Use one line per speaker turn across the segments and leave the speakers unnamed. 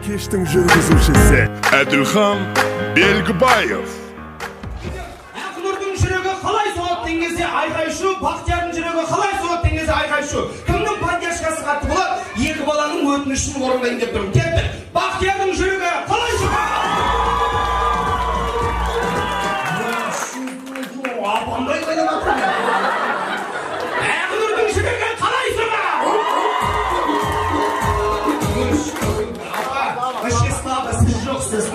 Keştin жүргізушісі Әділхан Белгібаев.
Ақнұрдың жүрегі қалай соғады деген кезде айқай-шу, Бақтиярдың жүрегі қалай соғады деген кезде айқай-шу. Кімнің поддержкасы қатты болады? Екі баланың өтінішін орындайын деп тұрмын. Кетті. Бақтиярдың жүрегі қалай соғады? Апамдай қайдан атыр. Ақнұрдың жүрегі қалай соғады? Сіз жоқсыз.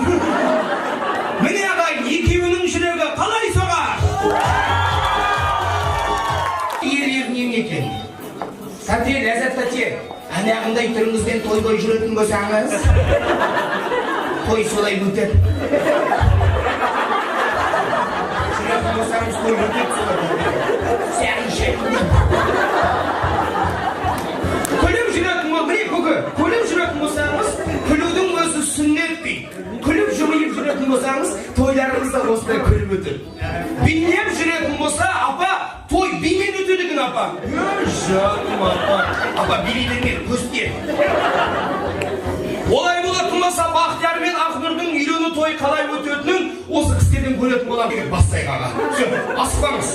Міне ағайын, екеуінің жүрегі қалай соғар? Ер-ерінен екен. Сәте, ләззат тәте, аяғындай түріңізбен той-той жүретін болсаңыз, той солай өтеді. Жүретін болсаңыз, той өтеді солай. Сәғын шәйтін. Күліп жүретін ол, міне көкі, күліп жүретін болсаңыз, күлудің өзі сүннет дейді. Күліп жымиып жүретін болсаңыз, тойларыңызда осылай күліп өтеді. Билеп жүретін болса, апа, той бимен өтедігін апа. Жаным апа. Апа, билейдермен көсте. Олай болатын болса, Бақтияр мен Ақнұрдың үйлену тойы қалай өтетінін осы кісіден көретін болам. Бастайық аға. Асықпаңыз.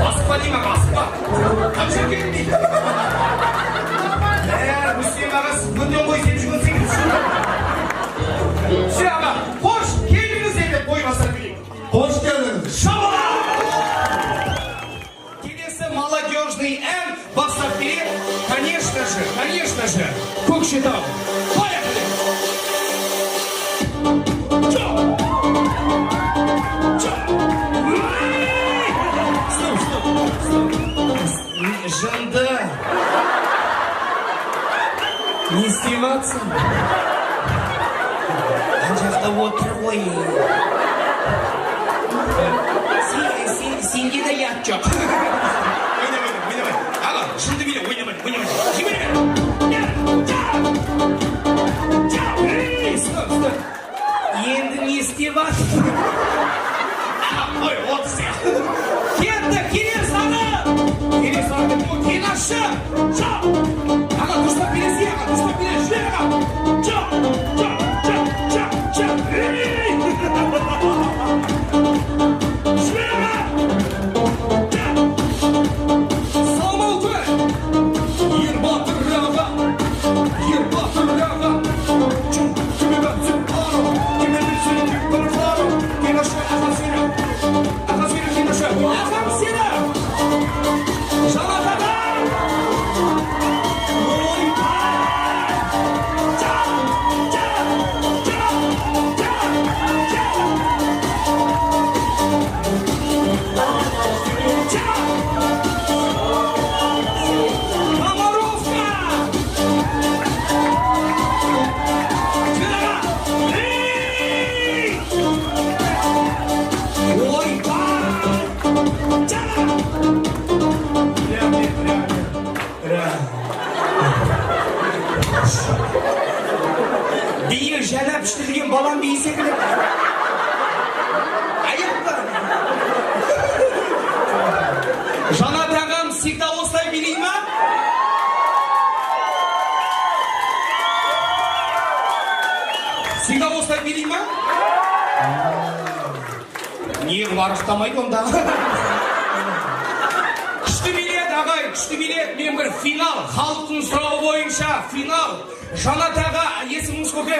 Асықпа дейм аға, асықпа. Қанша келін дейді. Мүсем ағасы бөтен қой сеп жүрген секілді. Ше аға, қош келіңіз деп қой басар білейік. Қош келіңіз. Шабала! Келесі молодежный ән бастап береді. Конечно же, Көкшетау. Поехали! Жанды. Не істематсың? Ан жақта отыр ғой. Сенде де ят жоқ. Ойнамай. Аға, шынды биле, ойнамай. Жібере. Стоп. Енді не істематсың? Ой, отыз сияқты. Кетті, Кенесары! Кенашы! Жау! Аға, дұрыстап бересі, аға, дұрыстап бересі, жүрек аға! Жау! Жүрек аға! Салмау көр! Ер батыр аға! Кеме бәтсін ару! Кеме бәтсін бір фару! Кенашы, аға сені! Кенашы! Ағам сені! Жанат аға! Биі жәләп іштірген балам бейі секілі. Айыпты. Жанат ағам всегда осылай билей ма? Всегда осылай билей ма? Неғып арықтамайды онда? Күшті билет ағай, күшті билет. Мен бір финал, халықтың сұрауы бойынша финал. Жанат аға, есіміңіз көке?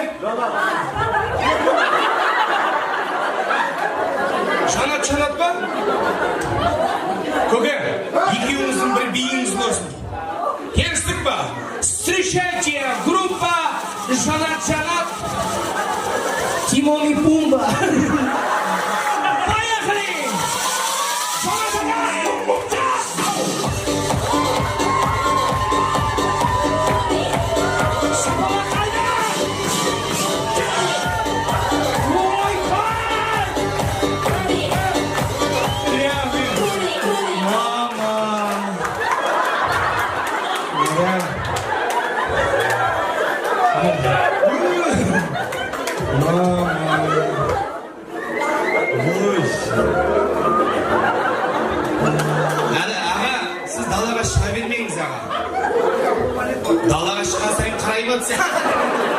Жанат па? Көке, екеуіңіздің бір биіңіз болсын. Келістік па? Встречайте, группа Жанат, Тимон и Пумба. Поехали! Жанат аға! бермеңіз аға. Далаға шыққан сайын қарай ма